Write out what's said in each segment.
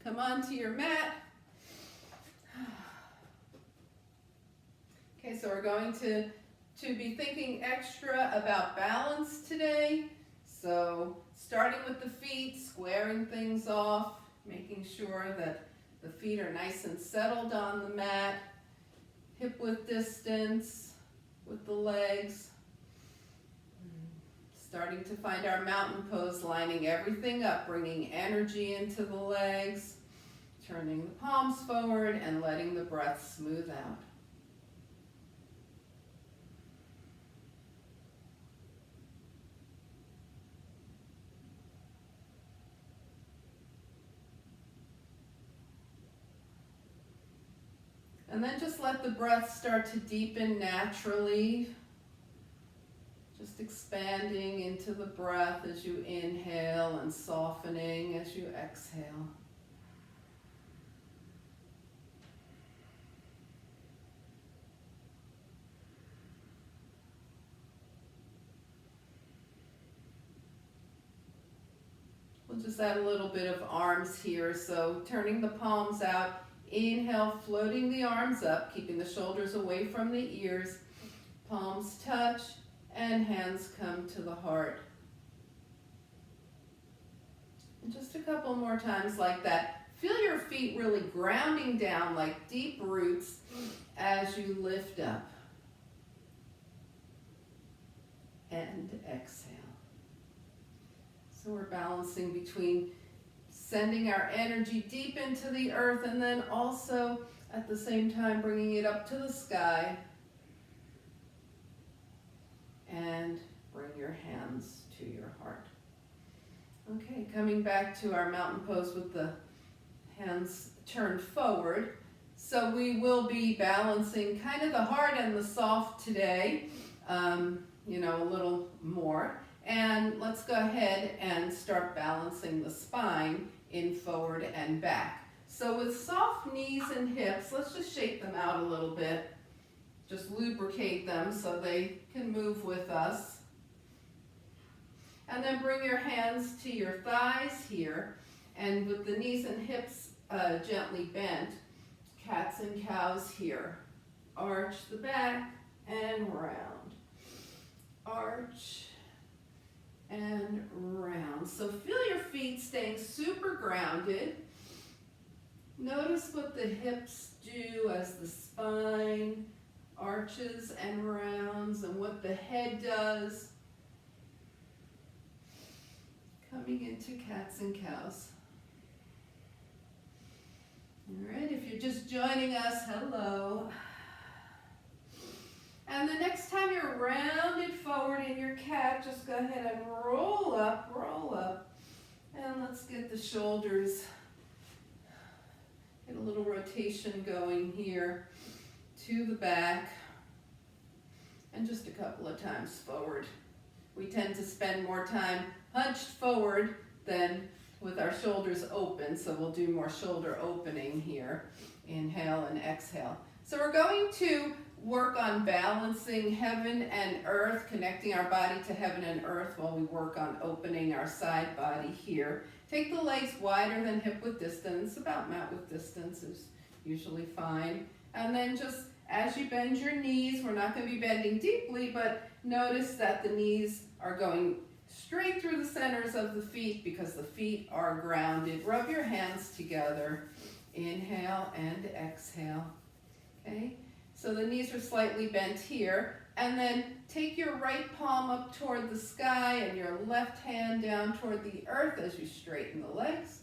Come onto your mat. Okay, so we're going to be thinking extra about balance today. So starting with the feet, squaring things off, making sure that the feet are nice and settled on the mat, hip width distance with the legs. Starting to find our mountain pose, lining everything up, bringing energy into the legs, turning the palms forward and letting the breath smooth out. And then just let the breath start to deepen naturally. Just expanding into the breath as you inhale and softening as you exhale. We'll just add a little bit of arms here. So turning the palms out, inhale, floating the arms up, keeping the shoulders away from the ears. Palms touch and hands come to the heart. And just a couple more times like that. Feel your feet really grounding down like deep roots as you lift up. And exhale. So we're balancing between sending our energy deep into the earth and then also at the same time bringing it up to the sky. And bring your hands to your heart. Okay, coming back to our mountain pose with the hands turned forward. So we will be balancing kind of the hard and the soft today, a little more. And let's go ahead and start balancing the spine in forward and back. So with soft knees and hips, let's just shake them out a little bit. Just lubricate them so they can move with us. And then bring your hands to your thighs here. And with the knees and hips gently bent, cats and cows here. Arch the back and round. Arch and round. So feel your feet staying super grounded. Notice what the hips do as the spine arches and rounds and what the head does. Coming into cats and cows. All right, if you're just joining us, hello. And the next time you're rounded forward in your cat, just go ahead and roll up. And let's get the shoulders, get a little rotation going here to the back. And just a couple of times forward. We tend to spend more time hunched forward than with our shoulders open, so we'll do more shoulder opening here. Inhale and exhale. So we're going to work on balancing heaven and earth, connecting our body to heaven and earth while we work on opening our side body here. Take the legs wider than hip width distance, about mat width distance is usually fine. And then just as you bend your knees, we're not going to be bending deeply, but notice that the knees are going straight through the centers of the feet because the feet are grounded. Rub your hands together. Inhale and exhale. Okay? So the knees are slightly bent here. And then take your right palm up toward the sky and your left hand down toward the earth as you straighten the legs.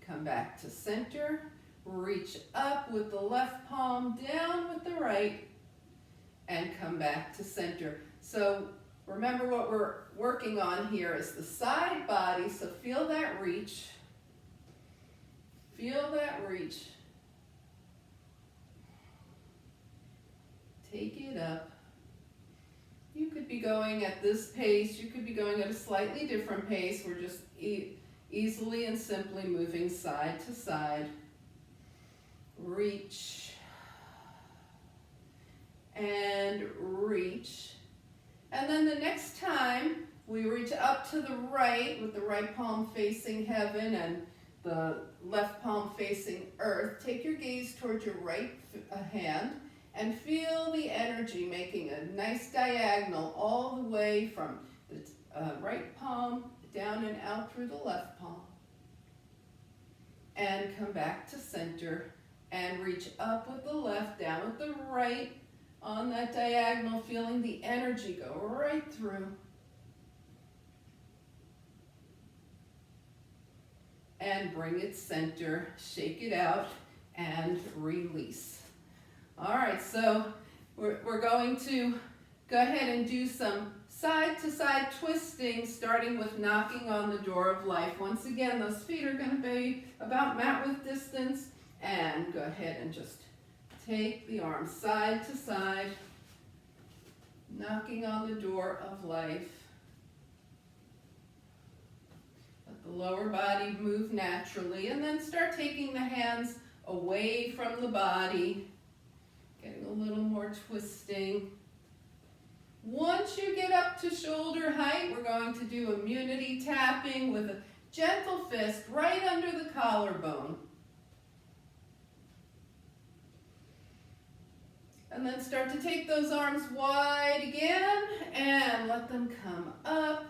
Come back to center. Reach up with the left palm, down with the right, and come back to center. So remember what we're working on here is the side body, so feel that reach. Feel that reach. Take it up. You could be going at this pace, you could be going at a slightly different pace. We're just easily and simply moving side to side. Reach and reach. And then the next time we reach up to the right with the right palm facing heaven and the left palm facing earth. Take your gaze towards your right hand and feel the energy making a nice diagonal all the way from the right palm down and out through the left palm. And come back to center and reach up with the left, down with the right on that diagonal, feeling the energy go right through. And bring it center, shake it out, and release. All right, so we're going to go ahead and do some side-to-side twisting, starting with knocking on the door of life. Once again, those feet are going to be about mat width distance, and go ahead and just take the arms side to side, knocking on the door of life. Let the lower body move naturally, and then start taking the hands away from the body, getting a little more twisting. Once you get up to shoulder height, we're going to do immunity tapping with a gentle fist right under the collarbone. And then start to take those arms wide again and let them come up.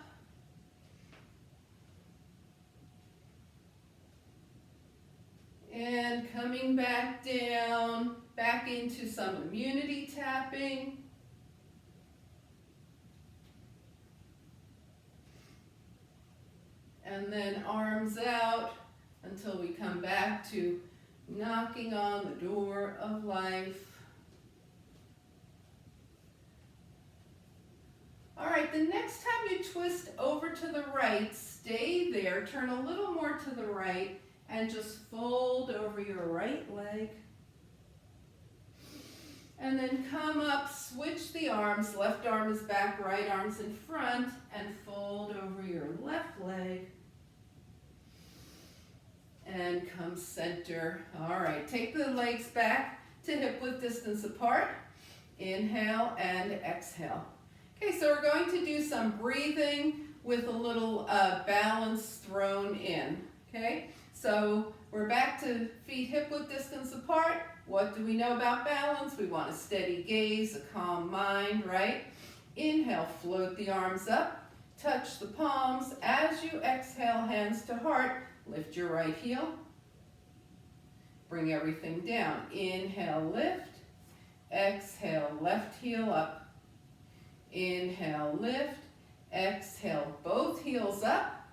And coming back down, back into some immunity tapping. And then arms out until we come back to knocking on the door of life. All right, the next time you twist over to the right, stay there, turn a little more to the right, and just fold over your right leg. And then come up, switch the arms, left arm is back, right arm's in front, and fold over your left leg. And come center. All right, take the legs back to hip width distance apart. Inhale and exhale. Okay, so we're going to do some breathing with a little balance thrown in. Okay, so we're back to feet hip width distance apart. What do we know about balance? We want a steady gaze, a calm mind, right? Inhale, float the arms up, touch the palms. As you exhale, hands to heart. Lift your right heel. Bring everything down. Inhale, lift. Exhale, left heel up. Inhale, lift. Exhale, both heels up.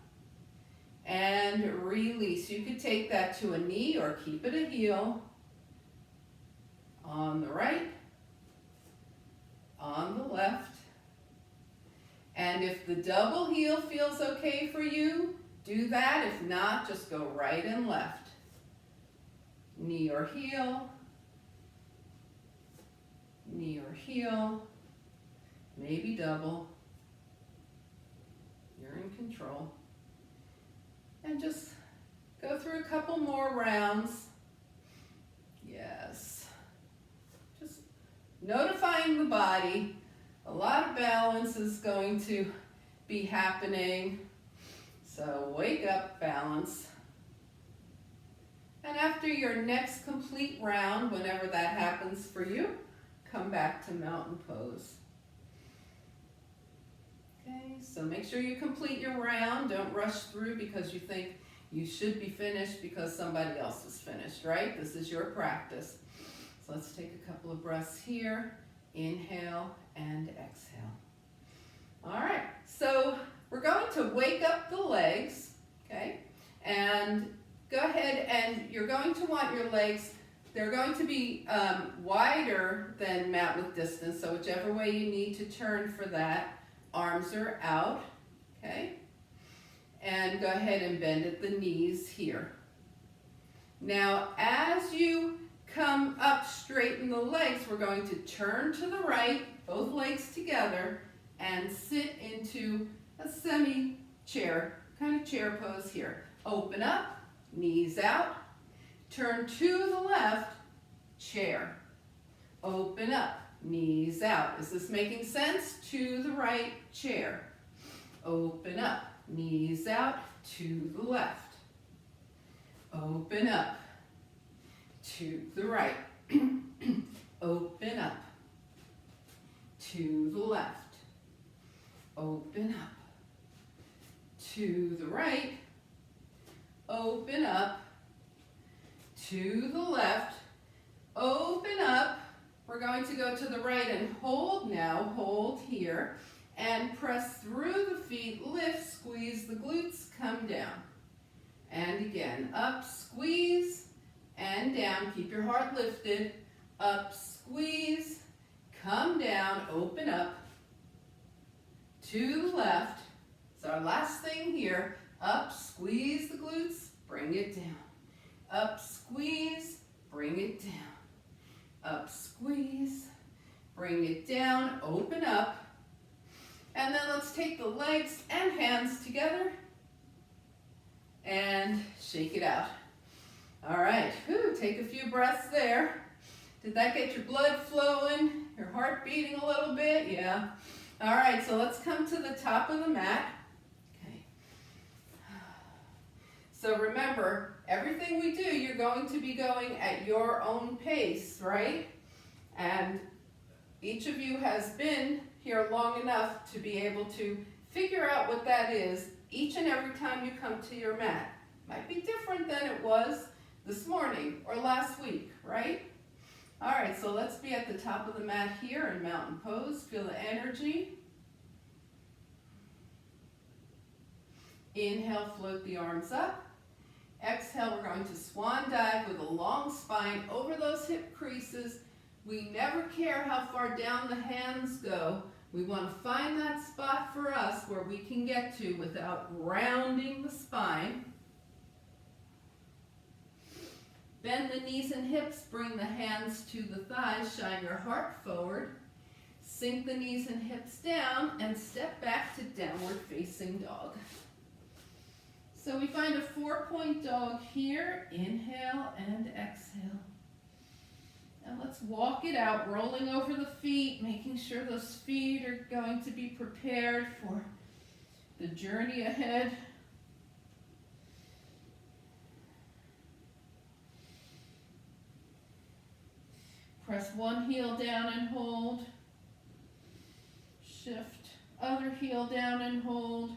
And release. You could take that to a knee or keep it a heel. On the right. On the left. And if the double heel feels okay for you, do that. If not, just go right and left. Knee or heel. Knee or heel. Maybe double. You're in control. And just go through a couple more rounds. Yes. Just notifying the body. A lot of balance is going to be happening. So wake up, balance. And after your next complete round, whenever that happens for you, come back to mountain pose. Okay, so make sure you complete your round. Don't rush through because you think you should be finished because somebody else is finished, right? This is your practice. So let's take a couple of breaths here. Inhale and exhale. All right, so we're going to wake up the legs, okay? And go ahead and you're going to want your legs, they're going to be wider than mat width distance, so whichever way you need to turn for that. Arms are out, okay? And go ahead and bend at the knees here. Now, as you come up, straighten the legs, we're going to turn to the right, both legs together, and sit into a semi-chair, kind of chair pose here. Open up, knees out, turn to the left, chair. Open up, knees out. Is this making sense? To the right, chair. Open up, knees out, to the left. open up, to the right, open up, to the left, open up, to the right, open up, to the left, open up. We're going to go to the right and hold now, hold here, and press through the feet, lift, squeeze the glutes, come down. And again, up, squeeze, and down. Keep your heart lifted. Up, squeeze, come down, open up, to the left. So our last thing here, up, squeeze the glutes, bring it down. Up, squeeze, bring it down. Up, squeeze, bring it down, open up. And then let's take the legs and hands together and shake it out. All right, whew, take a few breaths there. Did that get your blood flowing? Your heart beating a little bit? Yeah. All right, so let's come to the top of the mat. Okay. So remember, everything we do, you're going to be going at your own pace, right? And each of you has been here long enough to be able to figure out what that is each and every time you come to your mat. Might be different than it was this morning or last week, right? All right, so let's be at the top of the mat here in mountain pose. Feel the energy. Inhale, float the arms up. Exhale, we're going to swan dive with a long spine over those hip creases. We never care how far down the hands go. We want to find that spot for us where we can get to without rounding the spine. Bend the knees and hips, bring the hands to the thighs, shine your heart forward. Sink the knees and hips down and step back to downward facing dog. So we find a 4-point dog here. Inhale and exhale. And let's walk it out, rolling over the feet, making sure those feet are going to be prepared for the journey ahead. Press one heel down and hold. Shift other heel down and hold.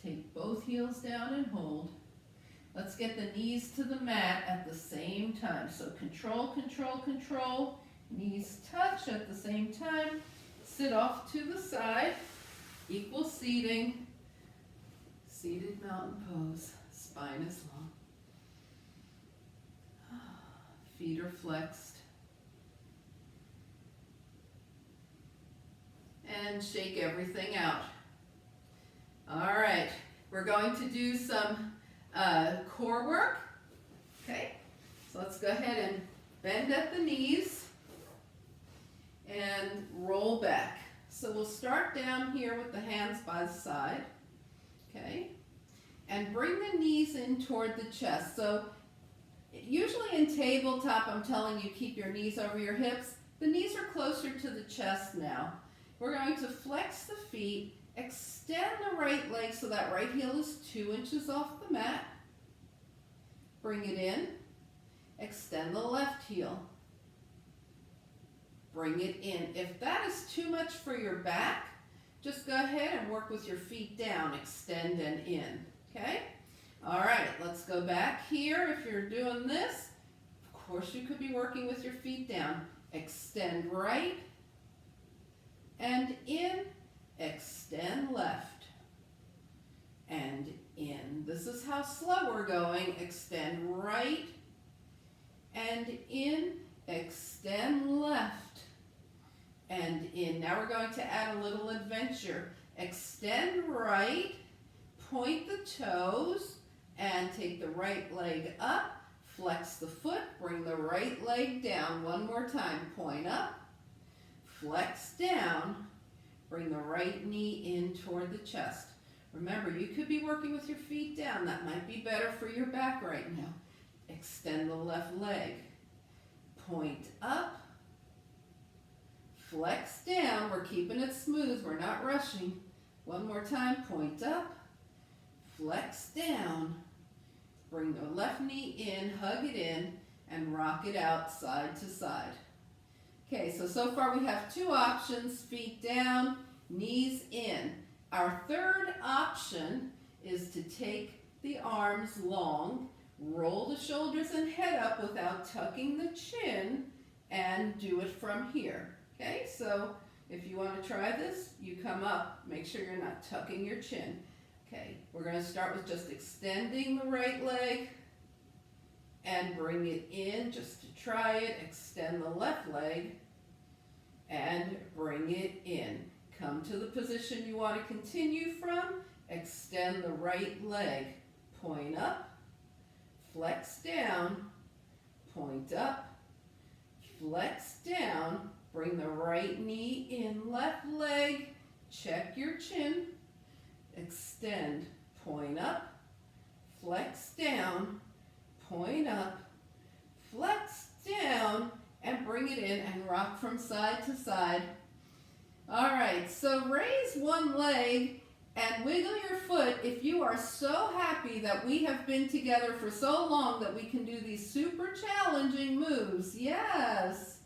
Take both heels down and hold. Let's get the knees to the mat at the same time. So control, control, control. Knees touch at the same time. Sit off to the side. Equal seating. Seated mountain pose. Spine is long. Feet are flexed. And shake everything out. All right, we're going to do some core work. Okay, so let's go ahead and bend at the knees and roll back. So we'll start down here with the hands by the side. Okay, and bring the knees in toward the chest. So usually in tabletop, I'm telling you, keep your knees over your hips. The knees are closer to the chest now. We're going to flex the feet, extend the right leg so that right heel is 2 inches off the mat. Bring it in. Extend the left heel. Bring it in. If that is too much for your back, just go ahead and work with your feet down. Extend and in. Okay? All right, let's go back here. If you're doing this, of course you could be working with your feet down. Extend right and in. Extend left and in. This is how slow we're going. Extend right and in. Extend left and in. Now we're going to add a little adventure. Extend right, point the toes, and take the right leg up. Flex the foot, bring the right leg down. One more time. Point up, flex down, bring the right knee in toward the chest. Remember, you could be working with your feet down. That might be better for your back right now. Extend the left leg. Point up. Flex down. We're keeping it smooth. We're not rushing. One more time. Point up. Flex down. Bring the left knee in, hug it in, and rock it out side to side. Okay, so far we have two options, feet down, knees in. Our third option is to take the arms long, roll the shoulders and head up without tucking the chin, and do it from here. Okay, so if you want to try this, you come up, make sure you're not tucking your chin. Okay, we're going to start with just extending the right leg and bring it in just to try it. Extend the left leg and bring it in. Come to the position you want to continue from. Extend the right leg. Point up, flex down, point up, flex down. Bring the right knee in, left leg. Check your chin. Extend, point up, flex down, point up, flex down, and bring it in and rock from side to side. All right, so raise one leg and wiggle your foot if you are so happy that we have been together for so long that we can do these super challenging moves. Yes,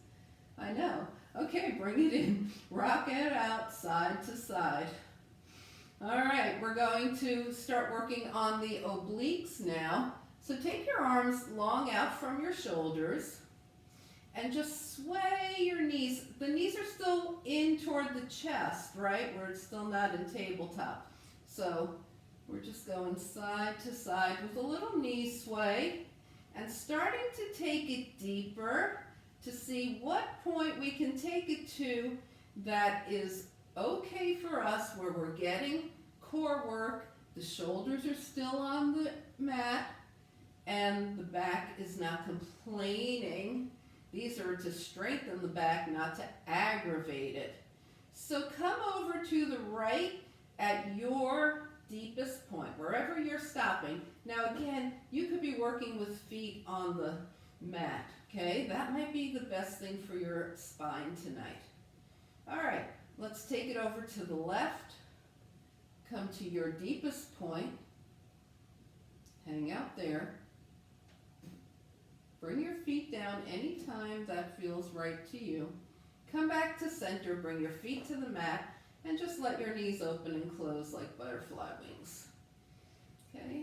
I know. Okay, bring it in. Rock it out side to side. All right, we're going to start working on the obliques now. So take your arms long out from your shoulders and just sway your knees. The knees are still in toward the chest, right? Where it's still not in tabletop. So we're just going side to side with a little knee sway and starting to take it deeper to see what point we can take it to that is okay for us, where we're getting core work, the shoulders are still on the mat, and the back is not complaining. These are to strengthen the back, not to aggravate it. So come over to the right at your deepest point, wherever you're stopping. Now again, you could be working with feet on the mat, okay? That might be the best thing for your spine tonight. All right, let's take it over to the left. Come to your deepest point. Hang out there. Bring your feet down anytime that feels right to you. Come back to center, bring your feet to the mat, and just let your knees open and close like butterfly wings. Okay?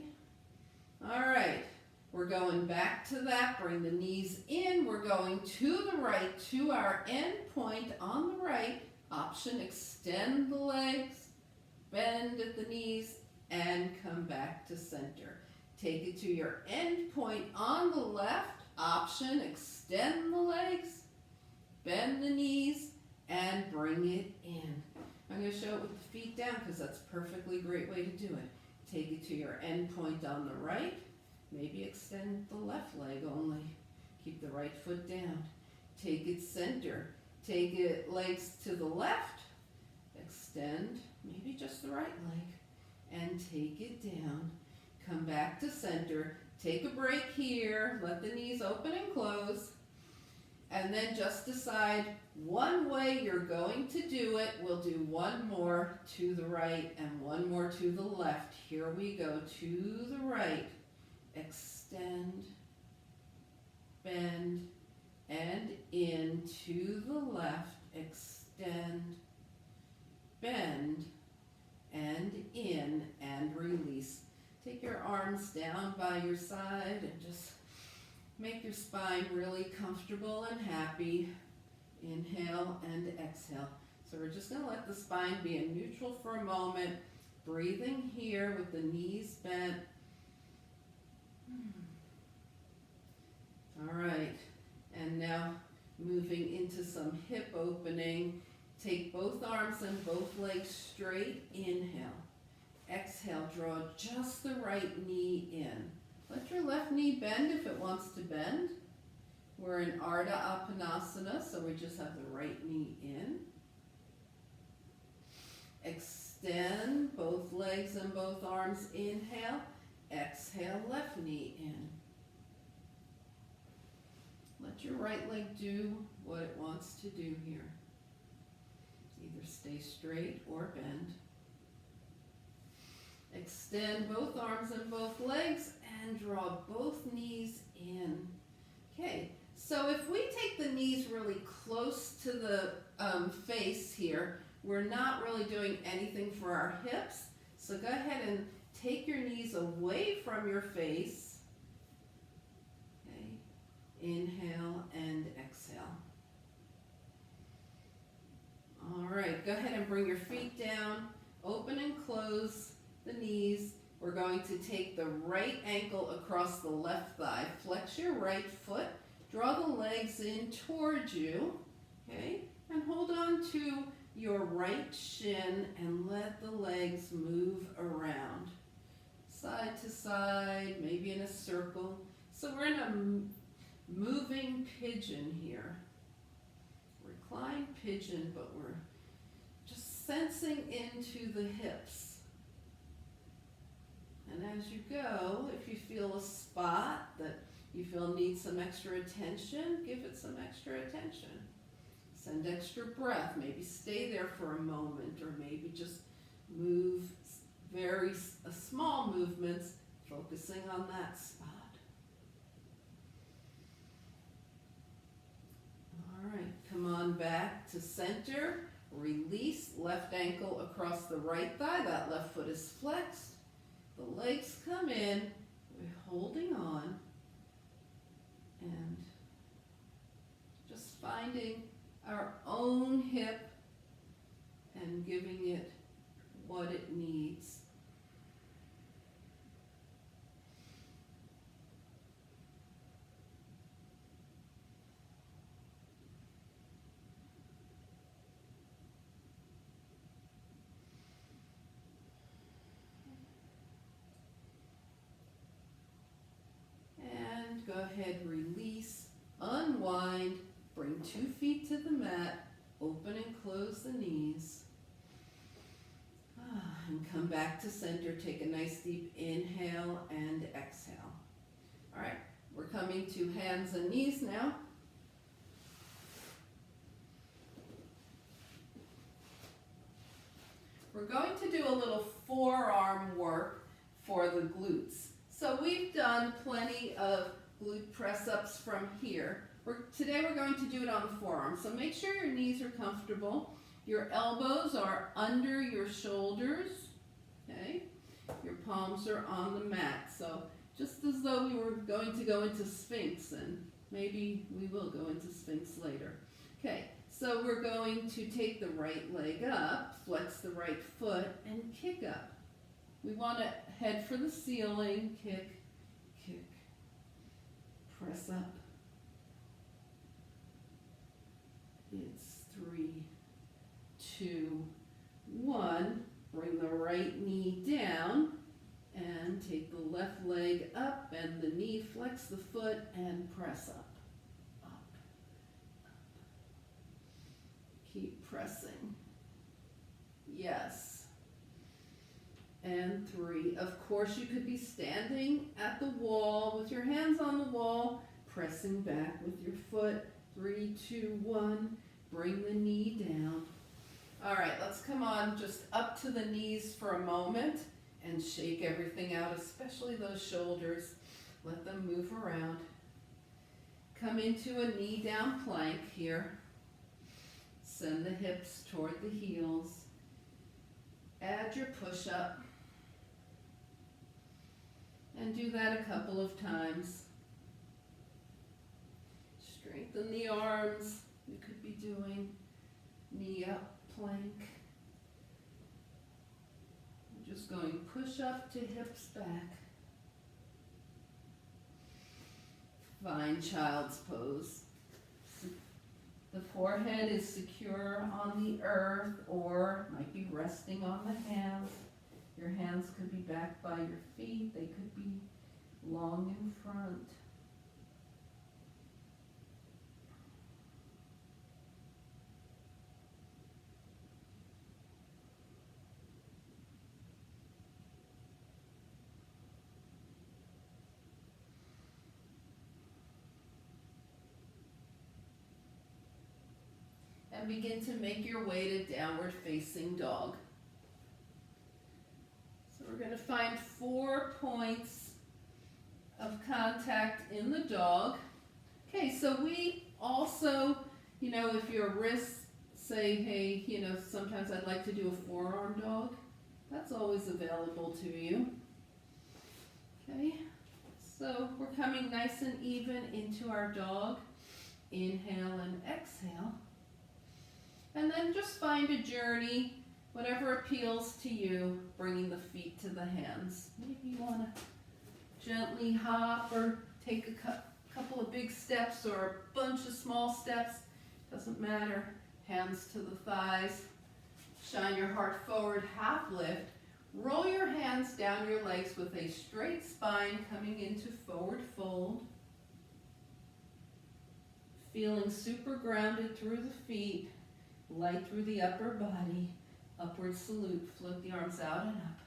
All right, we're going back to that. Bring the knees in. We're going to the right, to our end point on the right. Option, extend the legs, bend at the knees, and come back to center. Take it to your end point on the left. Option, extend the legs, bend the knees, and bring it in. I'm going to show it with the feet down because that's a perfectly great way to do it. Take it to your end point on the right. Maybe extend the left leg only. Keep the right foot down. Take it center. Take it legs to the left. Extend, maybe just the right leg, and take it down. Come back to center. Take a break here. Let the knees open and close. And then just decide one way you're going to do it. We'll do one more to the right and one more to the left. Here we go. To the right. Extend, bend, and in. To the left. Extend, bend, and in, and release. Take your arms down by your side and just make your spine really comfortable and happy. Inhale and exhale. So we're just going to let the spine be in neutral for a moment. Breathing here with the knees bent. All right. And now moving into some hip opening. Take both arms and both legs straight. Inhale. Exhale, draw just the right knee in. Let your left knee bend if it wants to bend. We're in Ardha Appanasana, so we just have the right knee in. Extend both legs and both arms. Inhale. Exhale, left knee in. Let your right leg do what it wants to do here. Either stay straight or bend. Extend both arms and both legs and draw both knees in. Okay, so if we take the knees really close to the face here, we're not really doing anything for our hips. So go ahead and take your knees away from your face. Okay, inhale and exhale. All right, go ahead and bring your feet down, open and close the knees. We're going to take the right ankle across the left thigh, flex your right foot, draw the legs in towards you, okay, and hold on to your right shin and let the legs move around, side to side, maybe in a circle. So we're in a moving pigeon here. Reclined pigeon, but we're just sensing into the hips. And as you go, if you feel a spot that you feel needs some extra attention, give it some extra attention. Send extra breath. Maybe stay there for a moment, or maybe just move very small movements, focusing on that spot. All right, come on back to center. Release, left ankle across the right thigh. That left foot is flexed. The legs come in. We're holding on. And just finding our own hip and giving it what it needs. And go ahead, release, unwind, bring 2 feet to the mat, open and close the knees. And come back to center. Take a nice deep inhale and exhale. All right, we're coming to hands and knees now. We're going to do a little forearm work for the glutes. So we've done plenty of glute press-ups from here. Today we're going to do it on the forearm. So make sure your knees are comfortable. Your elbows are under your shoulders, okay? Your palms are on the mat. So just as though we were going to go into Sphinx, and maybe we will go into Sphinx later. Okay, so we're going to take the right leg up, flex the right foot, and kick up. We want to head for the ceiling, kick, kick, press up. It's 3, 2, 1. Bring the right knee down and take the left leg up and the knee, flex the foot and press up, up, up. Keep pressing. Yes. And 3. Of course, you could be standing at the wall with your hands on the wall, pressing back with your foot. 3, 2, 1. Bring the knee down. All right, let's come on just up to the knees for a moment and shake everything out, especially those shoulders. Let them move around. Come into a knee down plank here. Send the hips toward the heels. Add your push-up. And do that a couple of times. Strengthen the arms. You could be doing knee up plank. Just going push up to hips back. Find child's pose. The forehead is secure on the earth or might be resting on the hands. Your hands could be back by your feet. They could be long in front. And begin to make your way to downward facing dog. So we're going to find 4 points of contact in the dog. Okay, so we also, if your wrists say, hey, sometimes I'd like to do a forearm dog, that's always available to you. Okay, so we're coming nice and even into our dog. Inhale and exhale. And then just find a journey, whatever appeals to you, bringing the feet to the hands. Maybe you want to gently hop or take a couple of big steps or a bunch of small steps. Doesn't matter. Hands to the thighs. Shine your heart forward, half lift. Roll your hands down your legs with a straight spine coming into forward fold. Feeling super grounded through the feet. Light through the upper body, upward salute, float the arms out and up.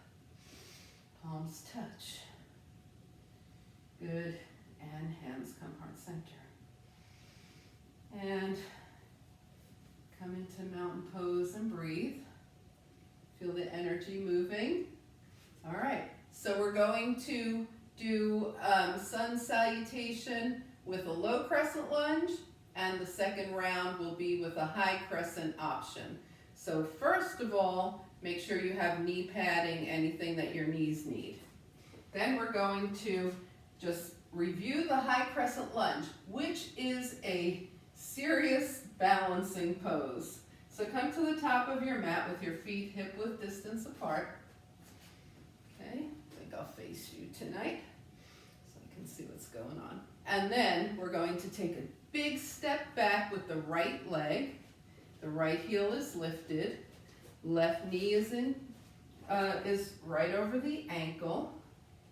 Palms touch. Good, and hands come heart center. And come into mountain pose and breathe. Feel the energy moving. All right, so we're going to do sun salutation with a low crescent lunge, and the second round will be with a high crescent option. So first of all, make sure you have knee padding, anything that your knees need. Then we're going to just review the high crescent lunge, which is a serious balancing pose. So come to the top of your mat with your feet hip width distance apart. Okay, I think I'll face you tonight so I can see what's going on. And then we're going to take a big step back with the right leg. The right heel is lifted. Left knee is right over the ankle.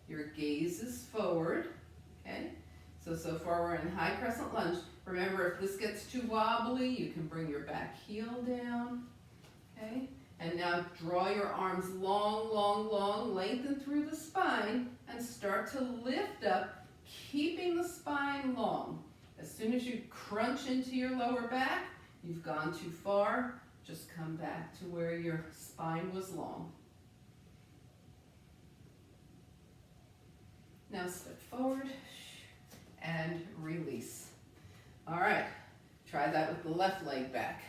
Your gaze is forward. Okay. So far we're in high crescent lunge. Remember, if this gets too wobbly, you can bring your back heel down. Okay. And now draw your arms long, long, long, lengthen through the spine, and start to lift up, keeping the spine long. As soon as you crunch into your lower back, you've gone too far. Just come back to where your spine was long. Now step forward and release. All right, try that with the left leg back.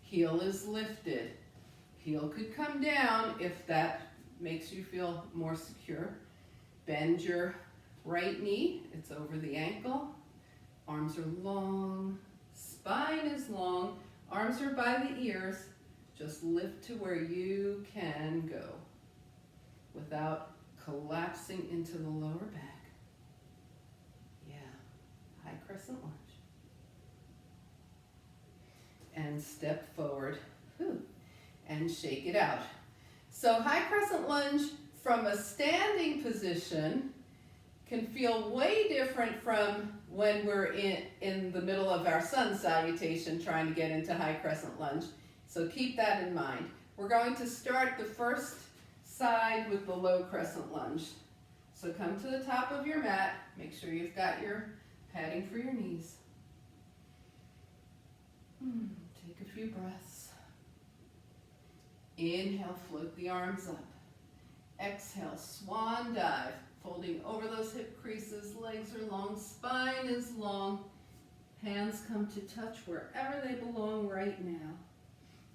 Heel is lifted. Heel could come down if that makes you feel more secure. Bend your right knee, it's over the ankle. Arms are long, spine is long, arms are by the ears. Just lift to where you can go without collapsing into the lower back. Yeah, high crescent lunge. And step forward, and shake it out. So high crescent lunge from a standing position can feel way different from when we're in the middle of our sun salutation trying to get into high crescent lunge. So keep that in mind. We're going to start the first side with the low crescent lunge. So come to the top of your mat. Make sure you've got your padding for your knees. Take a few breaths. Inhale, float the arms up. Exhale, swan dive. Folding over those hip creases, legs are long, spine is long. Hands come to touch wherever they belong right now.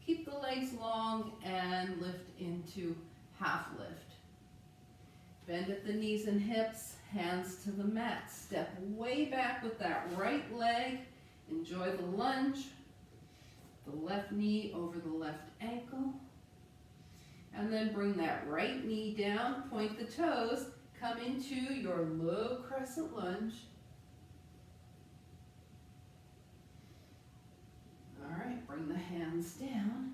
Keep the legs long and lift into half lift. Bend at the knees and hips, hands to the mat. Step way back with that right leg. Enjoy the lunge. The left knee over the left ankle. And then bring that right knee down, point the toes. Come into your low crescent lunge. All right, bring the hands down.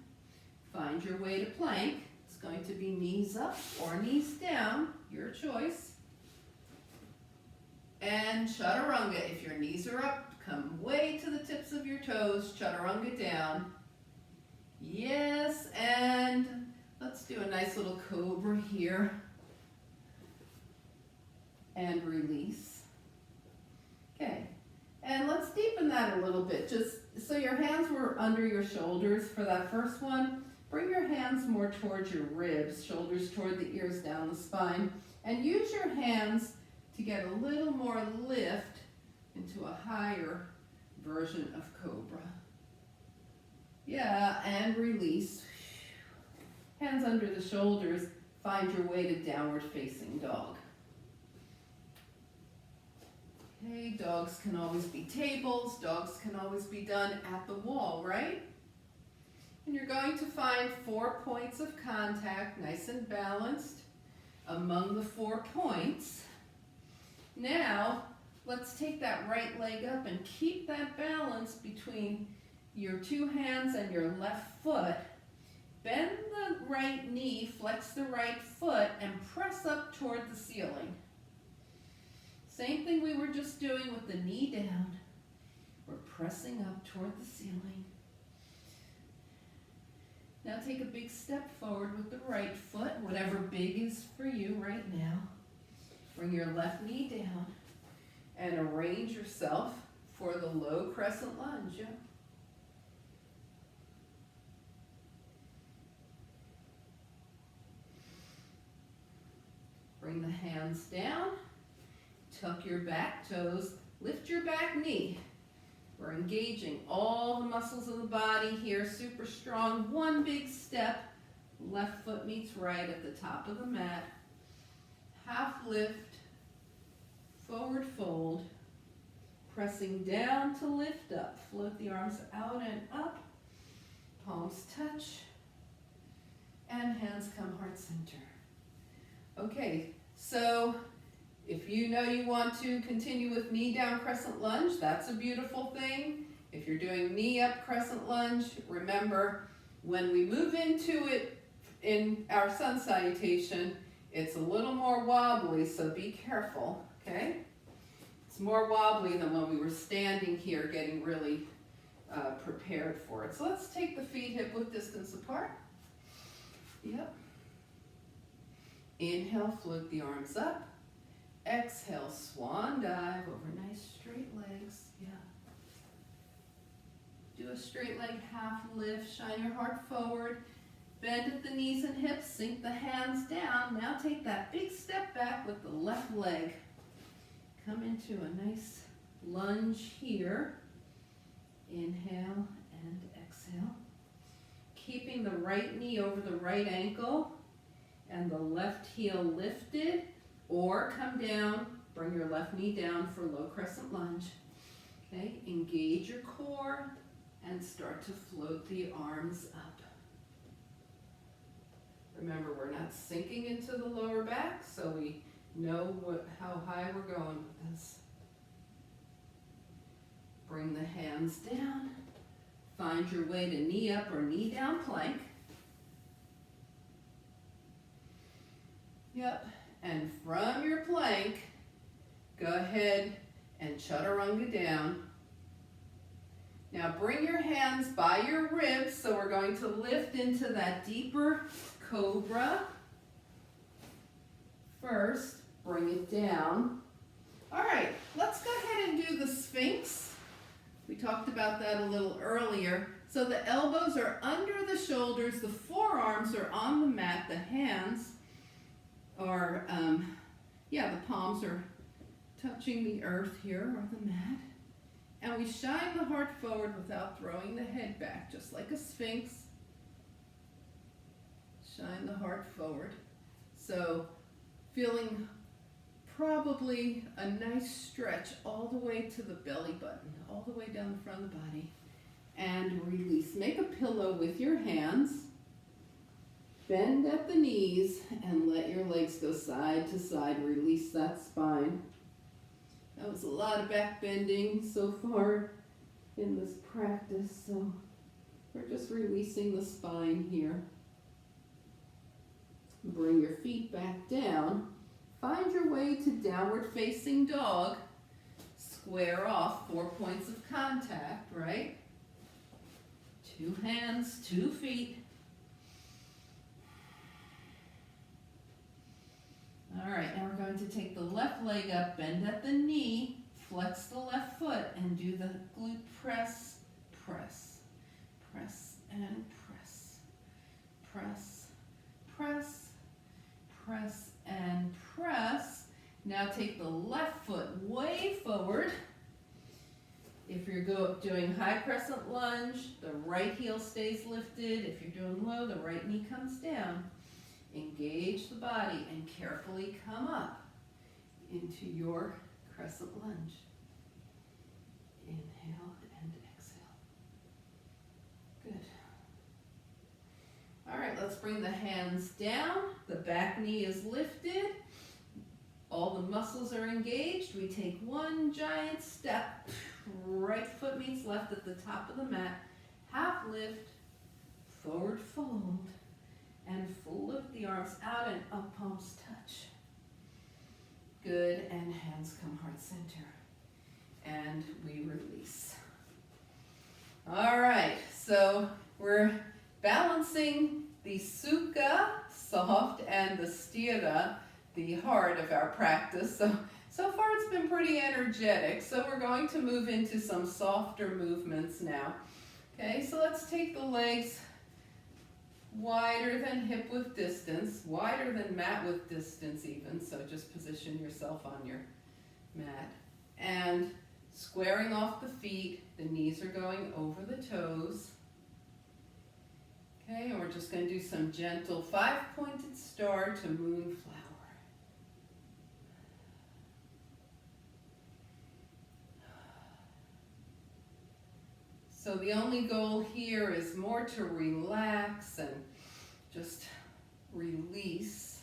Find your way to plank. It's going to be knees up or knees down, your choice. And chaturanga. If your knees are up, come way to the tips of your toes. Chaturanga down. Yes, and let's do a nice little cobra here. And release. Okay, and let's deepen that a little bit. Just so your hands were under your shoulders for that first one. Bring your hands more towards your ribs, shoulders toward the ears, down the spine, and use your hands to get a little more lift into a higher version of cobra. Yeah, and release. Hands under the shoulders, find your way to downward facing dog. Okay, dogs can always be tables, dogs can always be done at the wall, right? And you're going to find 4 points of contact, nice and balanced among the 4 points. Now, let's take that right leg up and keep that balance between your 2 hands and your left foot. Bend the right knee, flex the right foot, and press up toward the ceiling. Same thing we were just doing with the knee down. We're pressing up toward the ceiling. Now take a big step forward with the right foot, whatever big is for you right now. Bring your left knee down and arrange yourself for the low crescent lunge. Yeah. Bring the hands down, tuck your back toes, lift your back knee. We're engaging all the muscles of the body here, super strong. 1 big step, left foot meets right at the top of the mat. Half lift, forward fold, pressing down to lift up. Float the arms out and up, palms touch, and hands come heart center. Okay, so if you know you want to continue with knee down crescent lunge, that's a beautiful thing. If you're doing knee up crescent lunge, remember when we move into it in our sun salutation, it's a little more wobbly, so be careful, okay? It's more wobbly than when we were standing here getting really prepared for it. So let's take the feet hip width distance apart. Yep. Inhale, float the arms up. Exhale, swan dive over nice straight legs. Yeah. Do a straight leg half lift, shine your heart forward. Bend at the knees and hips, sink the hands down. Now take that big step back with the left leg. Come into a nice lunge here. Inhale and exhale. Keeping the right knee over the right ankle and the left heel lifted, or come down, bring your left knee down for low crescent lunge. Okay, engage your core and start to float the arms up. Remember, we're not sinking into the lower back, so we know how high we're going with this. Bring the hands down. Find your way to knee up or knee down plank. Yep, and from your plank, go ahead and chaturanga down. Now bring your hands by your ribs, so we're going to lift into that deeper cobra. First, bring it down. All right, let's go ahead and do the Sphinx. We talked about that a little earlier. So the elbows are under the shoulders, the forearms are on the mat, the hands are, the palms are touching the earth here or the mat. And we shine the heart forward without throwing the head back, just like a Sphinx. Shine the heart forward. So feeling probably a nice stretch all the way to the belly button, all the way down the front of the body. And release. Make a pillow with your hands. Bend at the knees and let your legs go side to side. Release that spine. That was a lot of back bending so far in this practice, so we're just releasing the spine here. Bring your feet back down. Find your way to downward facing dog. Square off 4 points of contact, right? 2 hands, 2 feet. All right, now we're going to take the left leg up, bend at the knee, flex the left foot, and do the glute press, press, press, and press. Now take the left foot way forward. If you're doing high crescent lunge, the right heel stays lifted. If you're doing low, the right knee comes down. Engage the body and carefully come up into your crescent lunge. Inhale and exhale. Good. All right, let's bring the hands down. The back knee is lifted. All the muscles are engaged. We take one giant step. Right foot meets left at the top of the mat. Half lift, forward fold, and full lift the arms out and up, palms touch. Good, and hands come heart center. And we release. All right, so we're balancing the sukha, soft, and the sthira, the heart of our practice. So far it's been pretty energetic, so we're going to move into some softer movements now. Okay, so let's take the legs wider than hip width distance, wider than mat width distance even, so just position yourself on your mat. And squaring off the feet, the knees are going over the toes. Okay, and we're just going to do some gentle 5-pointed star to moonflower. So the only goal here is more to relax and just release.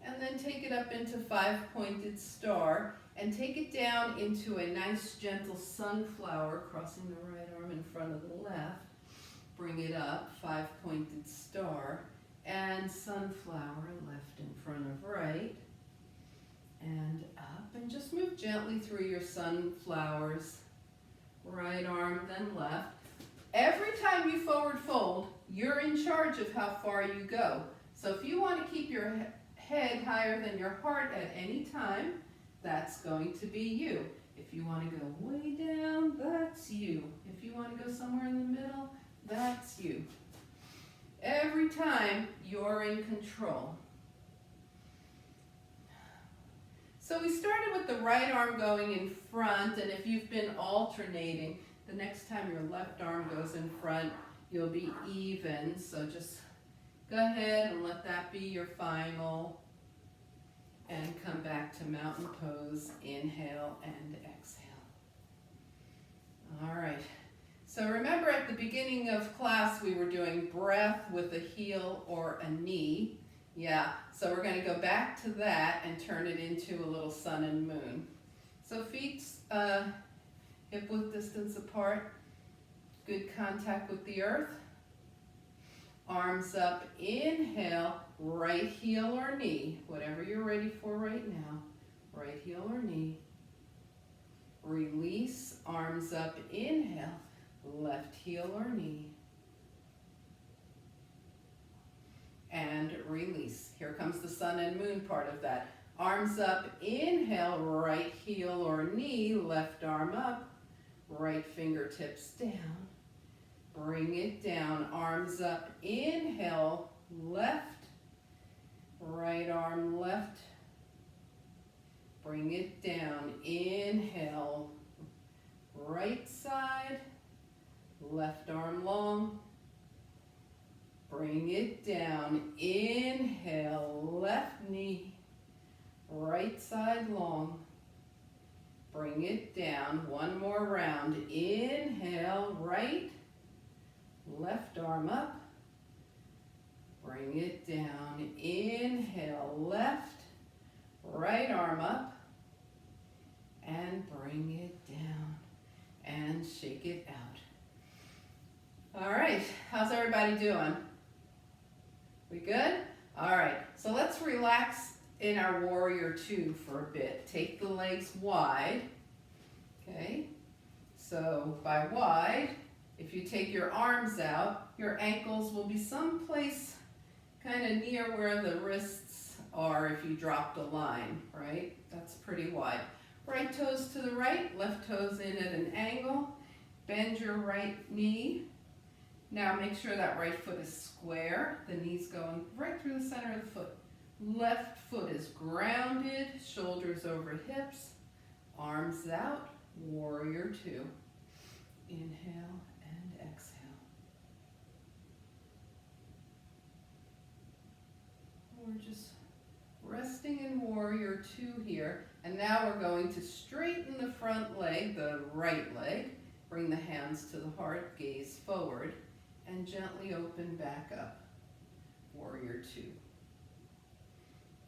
And then take it up into 5-pointed star and take it down into a nice gentle sunflower, crossing the right arm in front of the left. Bring it up, 5-pointed star, and sunflower left in front of right. And up, and just move gently through your sunflowers. Right arm, then left. Every time you forward fold, you're in charge of how far you go. So if you want to keep your head higher than your heart at any time, that's going to be you. If you want to go way down, that's you. If you want to go somewhere in the middle, that's you. Every time, you're in control. So we started with the right arm going in front, and if you've been alternating, the next time your left arm goes in front, you'll be even. So just go ahead and let that be your final. And come back to mountain pose, inhale and exhale. All right, so remember at the beginning of class we were doing breath with a heel or a knee. Yeah, so we're going to go back to that and turn it into a little sun and moon. So feet hip width distance apart, good contact with the earth. Arms up, inhale, right heel or knee, whatever you're ready for right now. Right heel or knee. Release, arms up, inhale, left heel or knee. And release. Here comes the sun and moon part of that. Arms up, inhale, right heel or knee, left arm up, right fingertips down. Bring it down, arms up, inhale, left, right arm left. Bring it down, inhale, right side, left arm long. Bring it down, inhale, left knee, right side long. Bring it down, one more round, inhale, right, left arm up. Bring it down, inhale, left, right arm up, and bring it down, and shake it out. All right, how's everybody doing? We good? All right, so let's relax in our warrior two for a bit. Take the legs wide, okay? So by wide, if you take your arms out, your ankles will be someplace kind of near where the wrists are if you dropped a line, right? That's pretty wide. Right toes to the right, left toes in at an angle. Bend your right knee Now make sure that right foot is square, the knees going right through the center of the foot. Left foot is grounded, shoulders over hips, arms out, warrior two. Inhale and exhale. We're just resting in warrior two here. And now we're going to straighten the front leg, the right leg. Bring the hands to the heart, gaze forward, and gently open back up. Warrior two.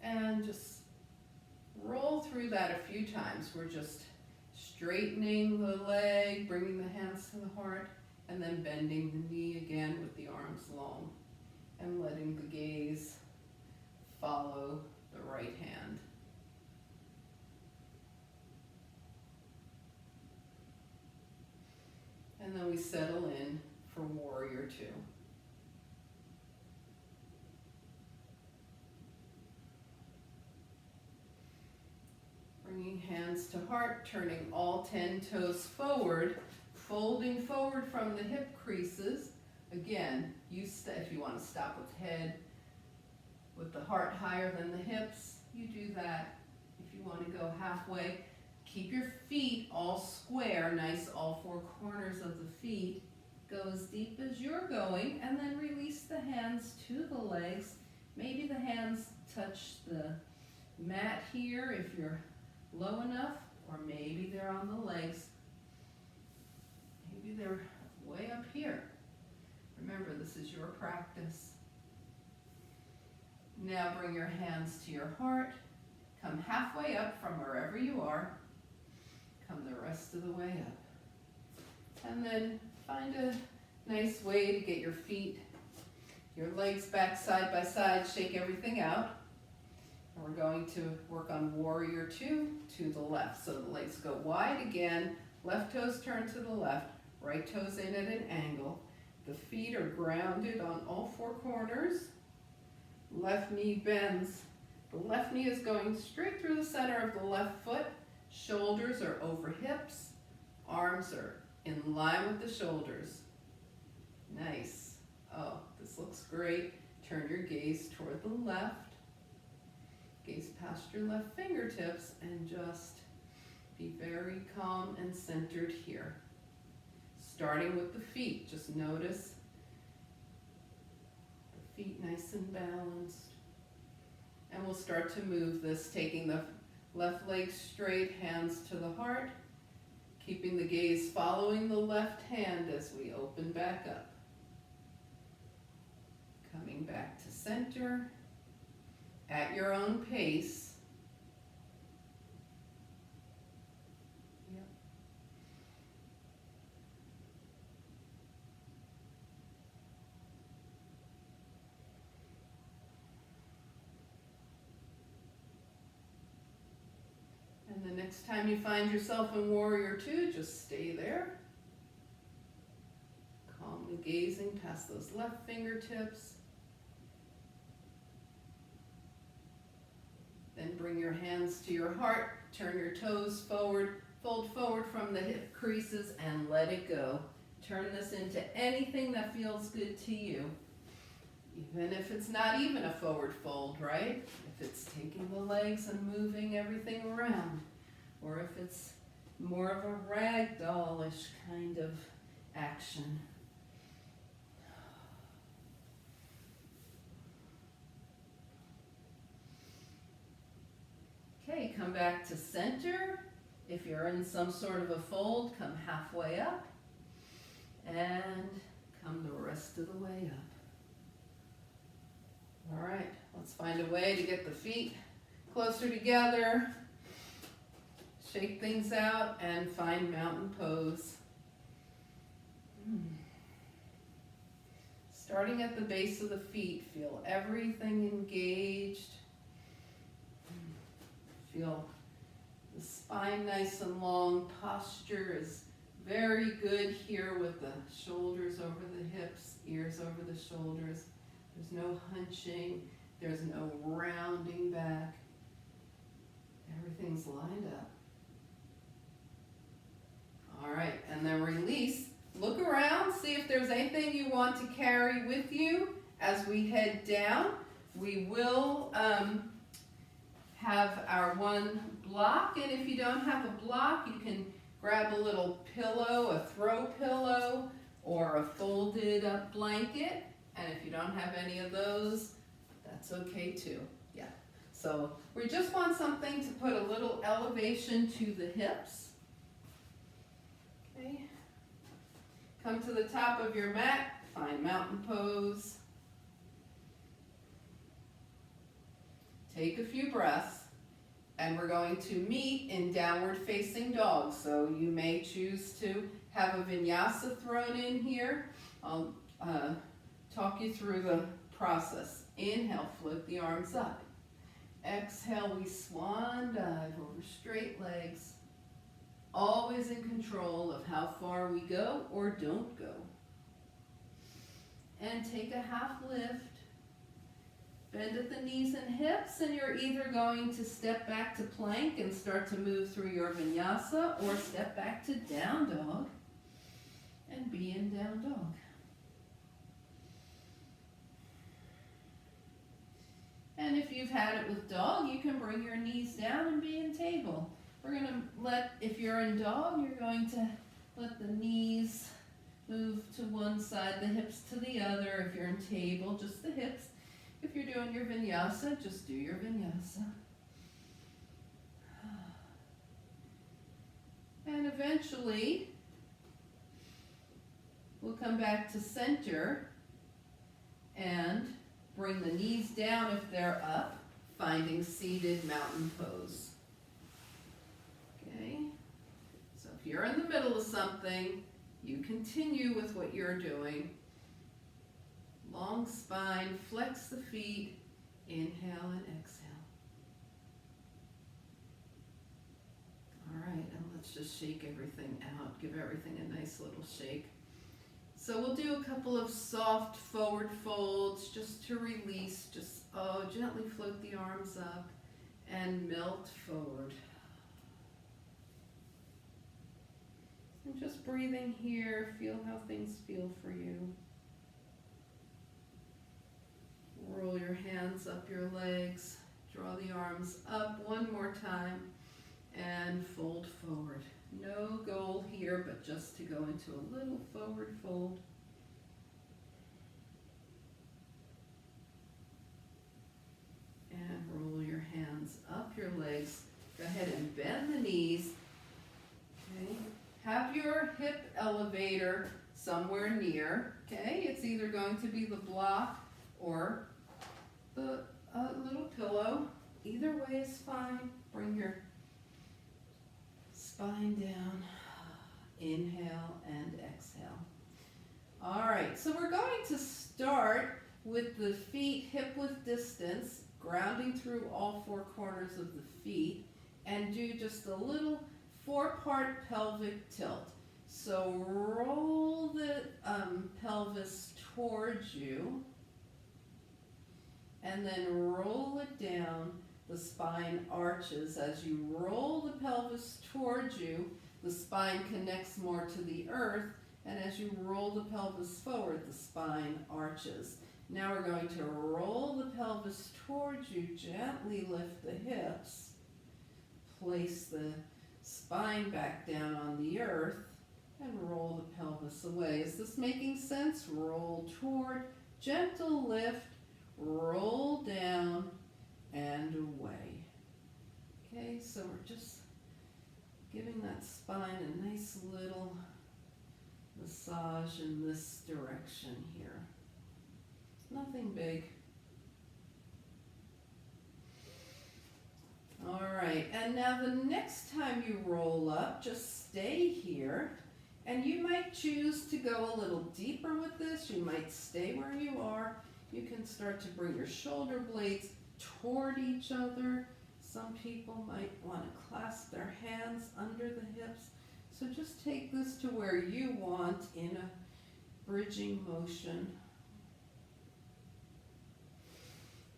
And just roll through that a few times. We're just straightening the leg, bringing the hands to the heart, and then bending the knee again with the arms long, and letting the gaze follow the right hand. And then we settle in for warrior two. Bringing hands to heart, turning all 10 toes forward, folding forward from the hip creases. Again, if you want to stop with head, with the heart higher than the hips, you do that. If you want to go halfway, keep your feet all square, nice all four corners of the feet. Go as deep as you're going, and then release the hands to the legs. Maybe the hands touch the mat here if you're low enough, or maybe they're on the legs. Maybe they're way up here. Remember, this is your practice. Now bring your hands to your heart. Come halfway up from wherever you are. Come the rest of the way up. And then find a nice way to get your feet, your legs back side by side, shake everything out. And we're going to work on warrior two to the left. So the legs go wide again, left toes turn to the left, right toes in at an angle. The feet are grounded on all four corners. Left knee bends. The left knee is going straight through the center of the left foot. Shoulders are over hips. Arms are in line with the shoulders. Nice. Oh, this looks great. Turn your gaze toward the left. Gaze past your left fingertips and just be very calm and centered here. Starting with the feet, just notice the feet nice and balanced. And we'll start to move this, taking the left leg straight, hands to the heart, keeping the gaze following the left hand as we open back up. Coming back to center at your own pace. Yep. And the next time you find yourself in warrior two, just stay there. Calmly gazing past those left fingertips. Then bring your hands to your heart, turn your toes forward, fold forward from the hip creases and let it go. Turn this into anything that feels good to you. Even if it's not even a forward fold, right? If it's taking the legs and moving everything around, or if it's more of a ragdollish kind of action. Okay, come back to center. If you're in some sort of a fold, come halfway up and come the rest of the way up. All right, let's find a way to get the feet closer together, shake things out, and find mountain pose. Starting at the base of the feet, feel everything engaged. Feel the spine nice and long. Posture is very good here with the shoulders over the hips, ears over the shoulders. There's no hunching. There's no rounding back. Everything's lined up. All right, and then release Look around, see if there's anything you want to carry with you as we head down. We will have our one block, and if you don't have a block, you can grab a little pillow, a throw pillow, or a folded up blanket. And if you don't have any of those, that's okay too. Yeah. So we just want something to put a little elevation to the hips. Okay. Come to the top of your mat, find mountain pose. Take a few breaths, and we're going to meet in downward facing dog. So you may choose to have a vinyasa thrown in here. I'll talk you through the process. Inhale, float the arms up. Exhale, we swan dive over straight legs. Always in control of how far we go or don't go. And take a half lift. Bend at the knees and hips, and you're either going to step back to plank and start to move through your vinyasa, or step back to down dog and be in down dog. And if you've had it with dog, you can bring your knees down and be in table. We're going to if you're in dog, you're going to let the knees move to one side, the hips to the other. If you're in table, just the hips. If you're doing your vinyasa, just do your vinyasa. And eventually, we'll come back to center and bring the knees down if they're up, finding seated mountain pose. Okay? So if you're in the middle of something, you continue with what you're doing. Long spine, flex the feet, inhale and exhale. All right, and let's just shake everything out, give everything a nice little shake. So we'll do a couple of soft forward folds just to release, just gently float the arms up and melt forward. And just breathing here, feel how things feel for you. Roll your hands up your legs, draw the arms up one more time, and fold forward. No goal here, but just to go into a little forward fold. And roll your hands up your legs. Go ahead and bend the knees. Okay. Have your hip elevator somewhere near. Okay, it's either going to be the block or the little pillow. Either way is fine. Bring your spine down. Inhale and exhale. All right, so we're going to start with the feet hip width distance, grounding through all four corners of the feet, and do just a little 4-part pelvic tilt. So roll the pelvis towards you, and then roll it down. The spine arches. As you roll the pelvis towards you, the spine connects more to the earth, and as you roll the pelvis forward, the spine arches. Now we're going to roll the pelvis towards you, gently lift the hips, place the spine back down on the earth, and roll the pelvis away. Is this making sense? Roll toward, gentle lift, roll down, and away. Okay, so we're just giving that spine a nice little massage in this direction here. Nothing big. All right, and now the next time you roll up, just stay here, and you might choose to go a little deeper with this. You might stay where you are. You can start to bring your shoulder blades toward each other. Some people might want to clasp their hands under the hips. So just take this to where you want in a bridging motion.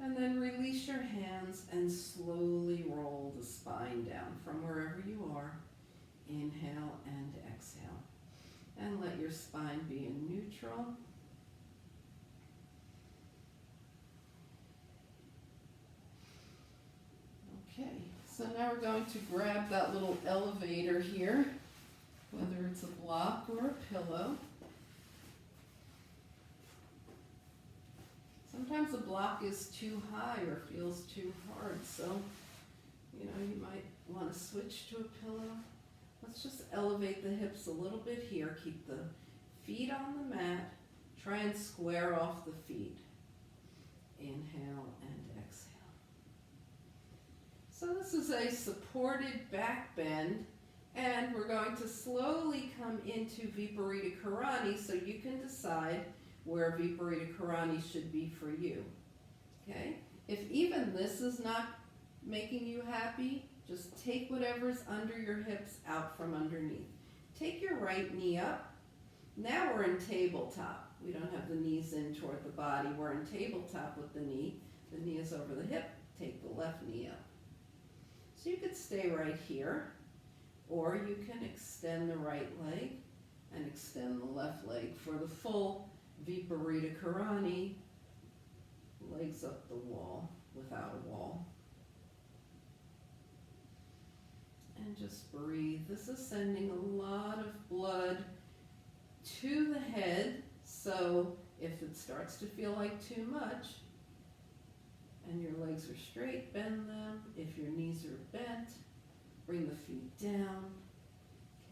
And then release your hands and slowly roll the spine down from wherever you are. Inhale and exhale. And let your spine be in neutral. Okay, so now we're going to grab that little elevator here, whether it's a block or a pillow. Sometimes a block is too high or feels too hard, so you might want to switch to a pillow. Let's just elevate the hips a little bit here. Keep the feet on the mat. Try and square off the feet. Inhale and exhale. So this is a supported back bend, and we're going to slowly come into Viparita Karani so you can decide where Viparita Karani should be for you. Okay? If even this is not making you happy, just take whatever's under your hips out from underneath. Take your right knee up. Now we're in tabletop. We don't have the knees in toward the body. We're in tabletop with the knee. The knee is over the hip. Take the left knee up. So you could stay right here, or you can extend the right leg and extend the left leg for the full Viparita Karani, legs up the wall without a wall. And just breathe. This is sending a lot of blood to the head, so if it starts to feel like too much and your legs are straight, bend them. If your knees are bent, bring the feet down.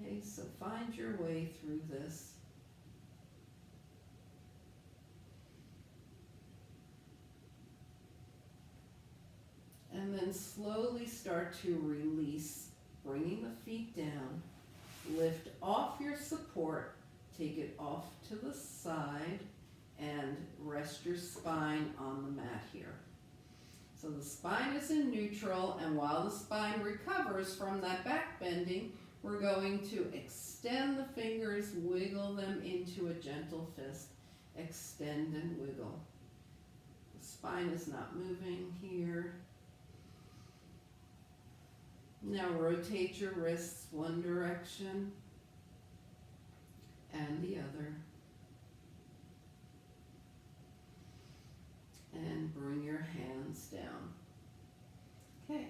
Okay, so find your way through this. And then slowly start to release, bringing the feet down. Lift off your support, take it off to the side, and rest your spine on the mat here. So the spine is in neutral, and while the spine recovers from that back bending, we're going to extend the fingers, wiggle them into a gentle fist. Extend and wiggle. The spine is not moving here. Now rotate your wrists one direction and the other. And bring your hands down. Okay,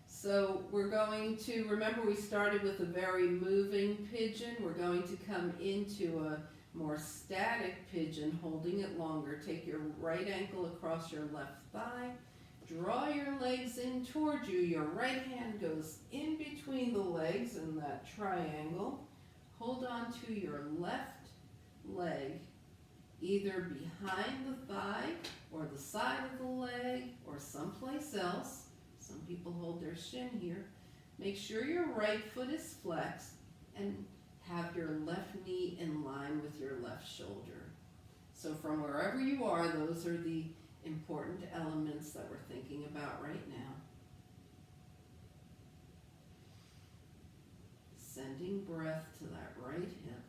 so we're going to, remember we started with a very moving pigeon. We're going to come into a more static pigeon, holding it longer. Take your right ankle across your left thigh. Draw your legs in toward you. Your right hand goes in between the legs in that triangle. Hold on to your left leg, either behind the thigh or the side of the leg or someplace else. Some people hold their shin here. Make sure your right foot is flexed and have your left knee in line with your left shoulder. So from wherever you are, those are the important elements that we're thinking about right now. Sending breath to that right hip.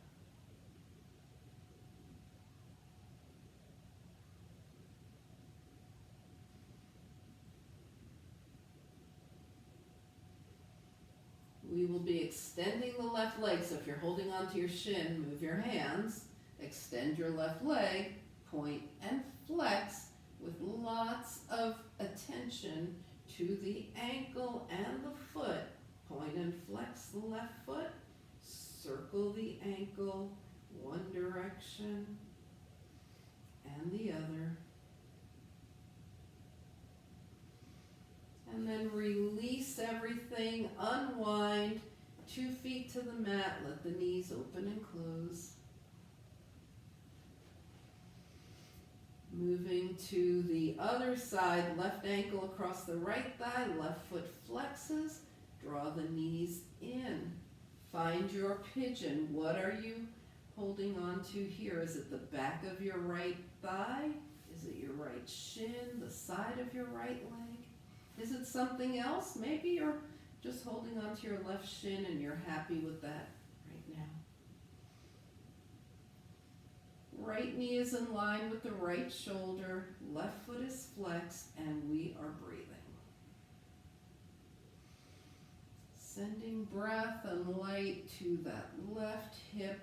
We will be extending the left leg, so if you're holding onto your shin, move your hands, extend your left leg, point and flex with lots of attention to the ankle and the foot. Point and flex the left foot, circle the ankle one direction and the other. And then release everything, unwind, 2 feet to the mat, let the knees open and close. Moving to the other side, left ankle across the right thigh, left foot flexes, draw the knees in. Find your pigeon. What are you holding on to here? Is it the back of your right thigh? Is it your right shin, the side of your right leg? Is it something else? Maybe you're just holding on to your left shin and you're happy with that right now. Right knee is in line with the right shoulder, left foot is flexed, and we are breathing. Sending breath and light to that left hip,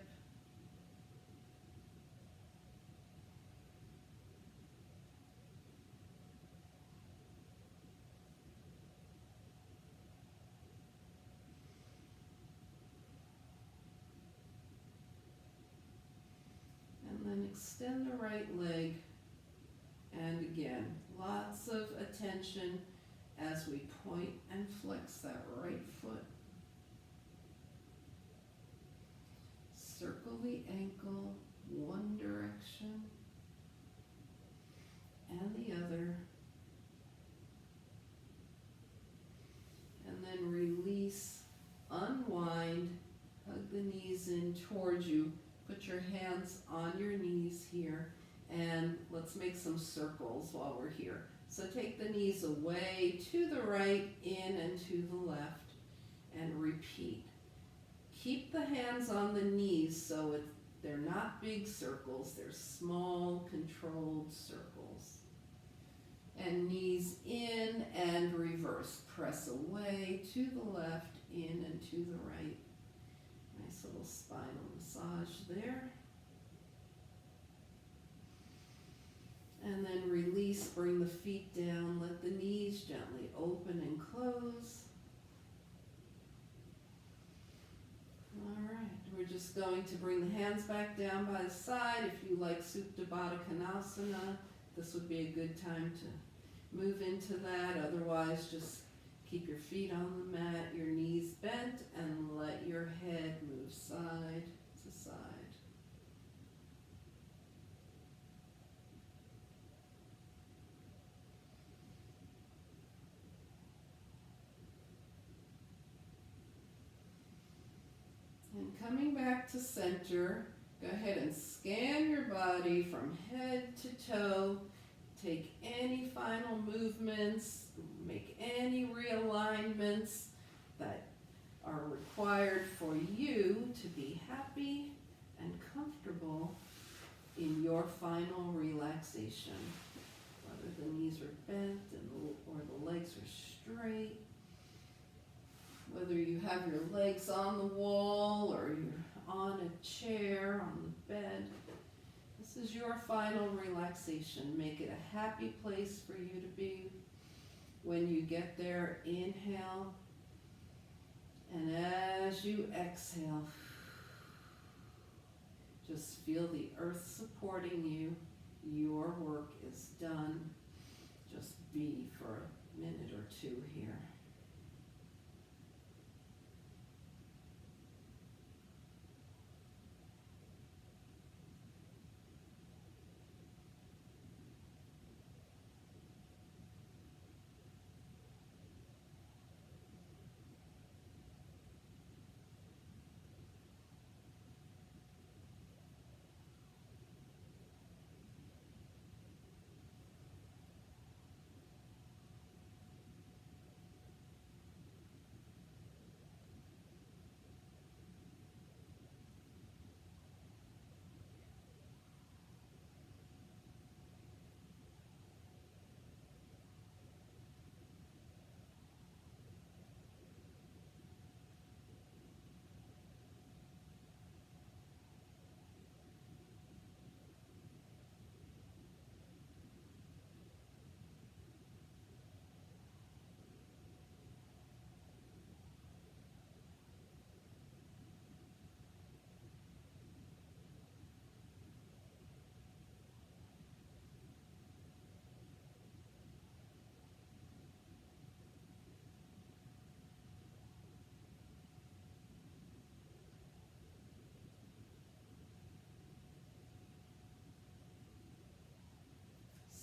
extend the right leg. And again, lots of attention as we point and flex that right foot. Circle the ankle one direction and the other. And then release, unwind, hug the knees in towards you. Put your hands on your knees here, and let's make some circles while we're here. So take the knees away to the right, in and to the left, and repeat. Keep the hands on the knees so they're not big circles, they're small, controlled circles. And knees in and reverse. Press away to the left, in and to the right. Nice little spinal massage there. And then release, bring the feet down, let the knees gently open and close. All right, we're just going to bring the hands back down by the side. If you like Supta Baddha Konasana, this would be a good time to move into that. Otherwise, just keep your feet on the mat, your knees bent, and let your head move side to side. And coming back to center, go ahead and scan your body from head to toe. Take any final movements, make any realignments that are required for you to be happy and comfortable in your final relaxation. Whether the knees are bent or the legs are straight, whether you have your legs on the wall or you're on a chair, on the bed. This is your final relaxation. Make it a happy place for you to be. When you get there, inhale. And as you exhale, just feel the earth supporting you. Your work is done. Just be for a minute or two here.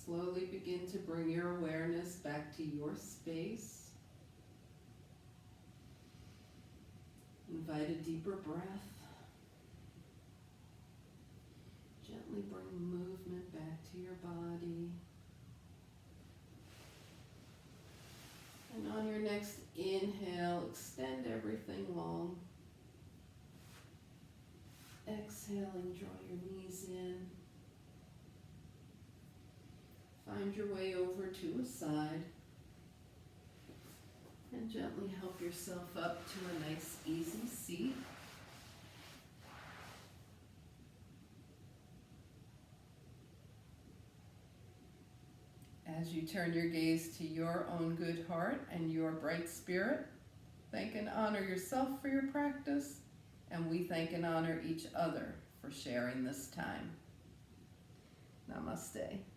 Slowly begin to bring your awareness back to your space. Invite a deeper breath. Gently bring movement back to your body. And on your next inhale, extend everything long. Exhale and draw your knees in. Find your way over to a side and gently help yourself up to a nice easy seat. As you turn your gaze to your own good heart and your bright spirit, thank and honor yourself for your practice, and we thank and honor each other for sharing this time. Namaste.